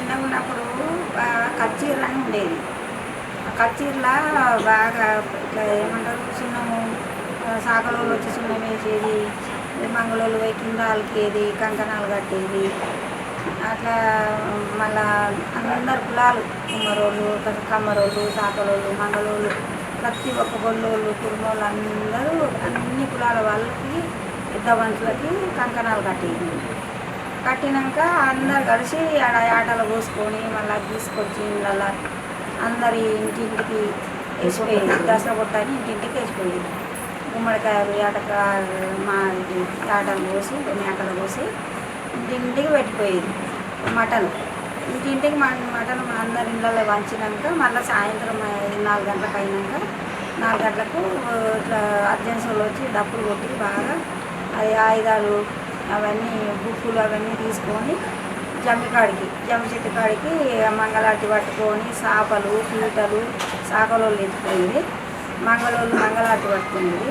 చిన్నగా ఉన్నప్పుడు కచ్చీర అని ఉండేది. ఆ కచ్చీరలా బాగా ఇట్లా ఏమంటారు సున్నము సాకలోళ్ళు వచ్చి సున్నం వేసేది, మంగళోళ్ళు పోయి కింద అలికేది, కంకణాలు కట్టేది. అట్లా మళ్ళా అందరు కులాలు కుమ్మరోళ్ళు, కమ్మరోళ్ళు, సాకలోళ్ళు, మంగళోళ్ళు, ప్రతి ఒక్క గొల్లోళ్ళు, కుర్మోళ్ళు అందరూ అన్ని కులాల వాళ్ళకి పెద్ద మనుషులకి కంకణాలు కట్టేది. కట్టినాక అందరు కలిసి ఆడ ఆటలు పోసుకొని మళ్ళీ తీసుకొచ్చి ఇళ్ళల్లో అందరి ఇంటింటికి వేసిపోయేది. దసరా కొట్టని ఇంటింటికి వేసిపోయేది. గుమ్మడికాయలు ఆటలు పోసి మేకలు పోసి ఇంటింటికి పెట్టిపోయేది. మటన్ ఇంటింటికి మటన్ అందరి ఇళ్ళల్లో వంచినాక మళ్ళీ సాయంత్రం 4 గంటలకు అయినాక 4 గంటలకు ఇట్లా అర్జెన్సీలో వచ్చి డప్పులు కొట్టి బాగా అది ఆయుధాలు అవన్నీ బుక్కులు అవన్నీ తీసుకొని జమ్మి చెట్టు కాడికి మంగళాటి పట్టుకొని చేపలు పీటలు సాకలోళ్ళు ఎత్తుకునేది, మంగళోళ్ళు మంగళాటి పట్టుకునేది.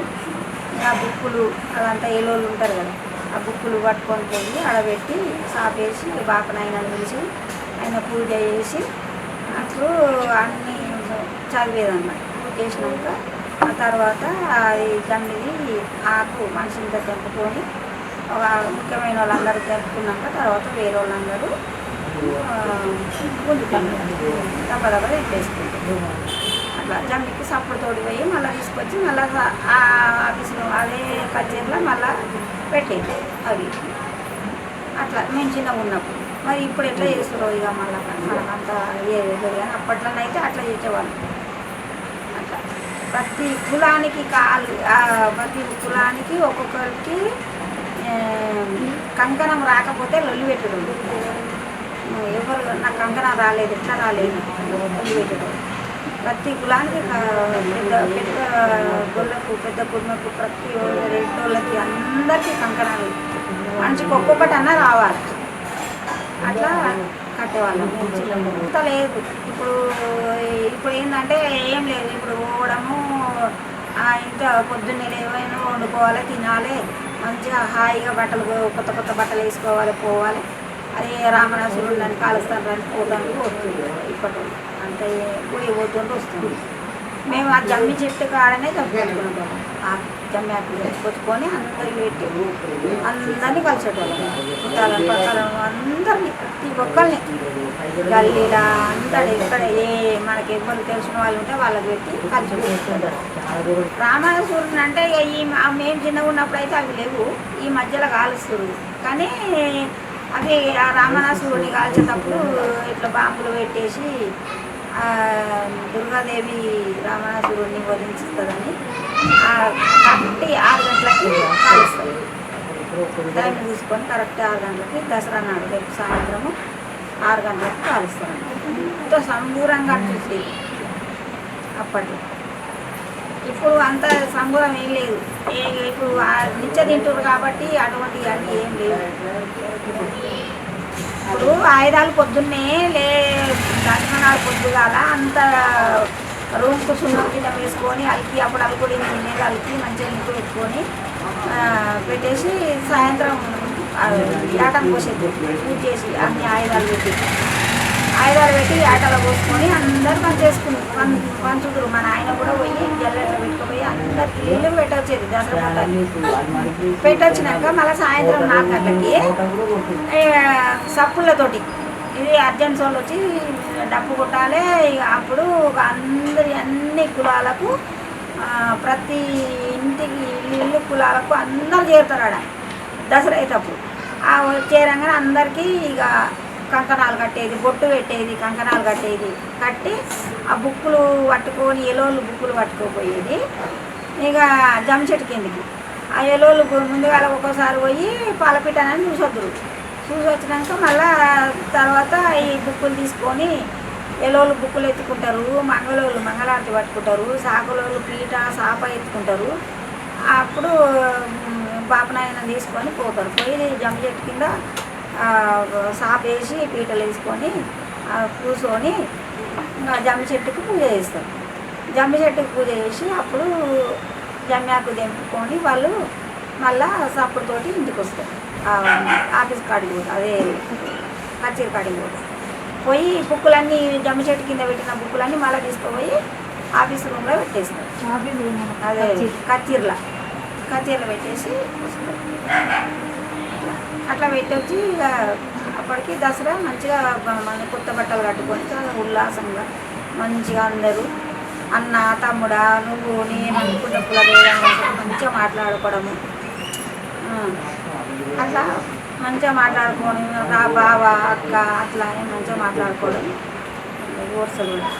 ఆ బుక్కులు అదంతా ఏలోళ్ళు ఉంటారు కదా, ఆ బుక్కులు పట్టుకొని పోయి ఆడబెట్టి సాపేసి బాపనైనాన్ని పిలిచి ఆయన పూజ చేసి అప్పుడు అన్నీ చదివేదన్నమాట. పూజ చేసినాక ఆ తర్వాత అది జమ్మిది ఆకు మనిషిని తెంపుకొని ఒక ముఖ్యమైన వాళ్ళందరూ తెంపుకున్నాక తర్వాత వేరే వాళ్ళందరూ గుంజుకుంటారు, దెబ్బ ఎట్టేసుకుంటారు. అట్లా జమ్మికి సప్పుడు తోడి పోయి మళ్ళీ తీసుకొచ్చి మళ్ళీ ఆ ఆఫీసులో అదే కచేరీలో మళ్ళీ పెట్టేది అవి. అట్లా మేము చిన్నగా ఉన్నప్పుడు. మరి ఇప్పుడు ఎట్లా చేస్తారో ఇక మళ్ళీ మనకంతా ఏది కానీ అప్పట్లోనైతే అట్లా చేసేవాళ్ళు. అట్లా ప్రతి కులానికి ప్రతి కులానికి ఒక్కొక్కరికి కంకణం రాకపోతే లొల్లి పెట్టడం. ఎవరు నాకు కంకణం రాలేదు, ఎట్లా రాలేదు లొల్లి పెట్టడం. ప్రతి కులానికి పెద్ద పెద్ద గొల్లకు పెద్ద కుర్మకు ప్రతి రెండోళ్ళకి అందరికీ కంకణాలు మనిషికి ఒక్కొక్కటి అన్నా రావాలి. అట్లా కట్టేవాళ్ళం. ఇంత లేదు ఇప్పుడు ఏంటంటే ఏం లేదు. ఇప్పుడు పోవడము ఇంట్లో పొద్దున్నే ఏమైనా వండుకోవాలి, తినాలి, మంచిగా హాయిగా కొత్త కొత్త బట్టలు వేసుకోవాలి, పోవాలి. అదే రామణాసురుడు కాలుస్తాను అని పోతాను వస్తుంది. ఇప్పటి అంటే గుడి పోతుంటే వస్తుంది. మేము ఆ జమ్మి చెట్టు కాడనే చంపుకుంటున్నాం. ఆ జమ్మి ఆకులు తెచ్చుకొచ్చుకొని అందరికి పెట్టి అందరినీ కలిసేటోళ్ళం. చుట్టాలను పక్కలను అందరినీ ప్రతి ఒక్కరిని గల్లీలా అందరు ఎక్కడ మనకి ఎవరు తెలిసిన వాళ్ళు ఉంటే వాళ్ళకి పెట్టి కలిసి రామణాసురుడు అంటే మేము చిన్నగా ఉన్నప్పుడు అయితే అవి లేవు. ఈ మధ్యలో కాలుస్తారు. కానీ అవి ఆ రామణాసురుడిని కాల్చేటప్పుడు ఇట్లా బాంబులు పెట్టేసి దుర్గాదేవి రామణాసురుడిని వధించుతుందని కరెక్ట్ 6 గంటలకి కాలుస్తారు. టైం చూసుకొని కరెక్ట్ 6 గంటలకి దసరా నాడు రేపు సాయంత్రము 6 గంటలకు కాలుస్తారు. ఎంతో సంబూరంగా అనిపిస్తుంది అప్పట్లో. ఇప్పుడు అంత సంబూరం ఏం లేదు. ఇప్పుడు నిత్య తింటారు కాబట్టి అటువంటి అన్నీ ఏం లేవు. ఇప్పుడు ఆయుధాలు పొద్దున్నే దర్శనాలు పొద్దుగాల అంత రూమ్కు సున్నం కింద వేసుకొని అలికి అప్పుడు అలుకుడి మీద అలికి మంచిగా ఇంకు పెట్టుకొని పెట్టేసి సాయంత్రం ఆటను పోసేది పూజ చేసి అన్ని ఆయుధాలు పెట్టి ఆటలో పోసుకొని అందరు పంచుతురు. మన ఆయన కూడా పోయి జల్లెట్లో పెట్టుకుపోయి అందరికి ఇల్లు పెట్టొచ్చేది. దసరా పెట్టొచ్చినాక మళ్ళీ సాయంత్రం 4 గంటలకి సప్పుళ్ళతోటి ఇది అర్జెంట్స్ వాళ్ళు వచ్చి డప్పు కొట్టాలి. అప్పుడు అన్ని కులాలకు ప్రతి ఇంటికి ఇల్లు కులాలకు అందరు చేరుతారు ఆడ దసరా అయ్యేటప్పుడు. ఆ చేరంగానే అందరికీ ఇక కంకణాలు కట్టేది, బొట్టు పెట్టేది, కంకణాలు కట్టేది. కట్టి ఆ బుక్కులు పట్టుకొని ఎలోళ్ళు బుక్కులు పట్టుకోపోయేది. ఇక జమ్మి చెట్టు కిందికి ఆ ఎలోళ్ళు ముందుగా ఒక్కోసారి పోయి పాలపిట్టనని చూసి వచ్చినాక మళ్ళా తర్వాత ఈ బుక్కులు తీసుకొని ఎలోళ్ళు బుక్కులు ఎత్తుకుంటారు, మంగళోళ్ళు మంగళారతి పట్టుకుంటారు, సాకులోళ్ళు పీట సాప ఎత్తుకుంటారు. అప్పుడు బాపనాయన తీసుకొని పోతారు. పోయి జమ్మి చెట్టు కింద సాప వేసి పీటలు వేసుకొని కూర్చొని జమ్మి చెట్టుకు పూజ చేస్తారు. జమ్మి చెట్టుకు పూజ చేసి అప్పుడు జమ్మి ఆకు తెంపుకొని వాళ్ళు మళ్ళా సప్పుడుతోటి ఇంటికి వస్తారు. ఆఫీస్ కాడికి పోతారు, అదే కచేరీ కాడికి పోతారు. పోయి బుక్కులన్నీ జమ్మి చెట్టు కింద పెట్టిన బుక్కులన్నీ మళ్ళీ తీసుకుపోయి ఆఫీస్ రూమ్లో పెట్టేస్తారు. అదే కచ్చీర్లో పెట్టేసి వస్తారు. అట్లా పెట్టొచ్చి ఇక అప్పటికి దసరా మంచిగా మన కొత్త బట్టలు కట్టుకొని చాలా ఉల్లాసంగా మంచిగా అందరూ అన్న తమ్ముడా నువ్వు నేను అనుకున్న మంచిగా మాట్లాడుకోవడము, అట్లా మంచిగా మాట్లాడుకొని నా బావ అక్క అట్లా మంచిగా మాట్లాడుకోవడం. వరుసలు కూడా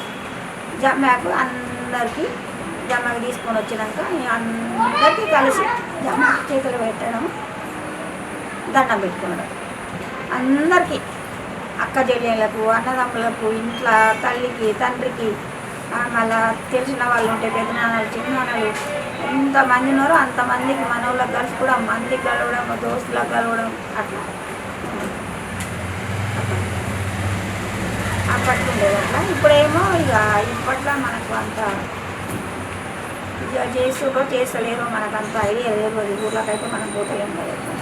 జమ్మాకు అందరికీ జమ్మకి తీసుకొని వచ్చినాక అందరికీ కలిసి జమ్మ చేతులు పెట్టడం, దండం పెట్టుకోవడం. అందరికీ అక్క చెల్లెళ్ళకు అన్నదమ్ములకు ఇంట్లో తల్లికి తండ్రికి మళ్ళా తెలిసిన వాళ్ళు ఉంటే పెద్దనాన్నలు చిన్నాన్నలు ఎంతమంది ఉన్నారో అంతమందికి మనోళ్ళకి కలిసి కూడా మందికి కలవడం దోస్తులకు కలవడం అట్లా అప్పట్లో ఉండేది. అట్లా ఇప్పుడేమో ఇక ఇప్పట్లో మనకు అంత ఇక చేస్తారో చేస్తలేరో మనకు అంత ఐడియా లేదు. ఊర్లోకైతే మనం పోతలేం కదా.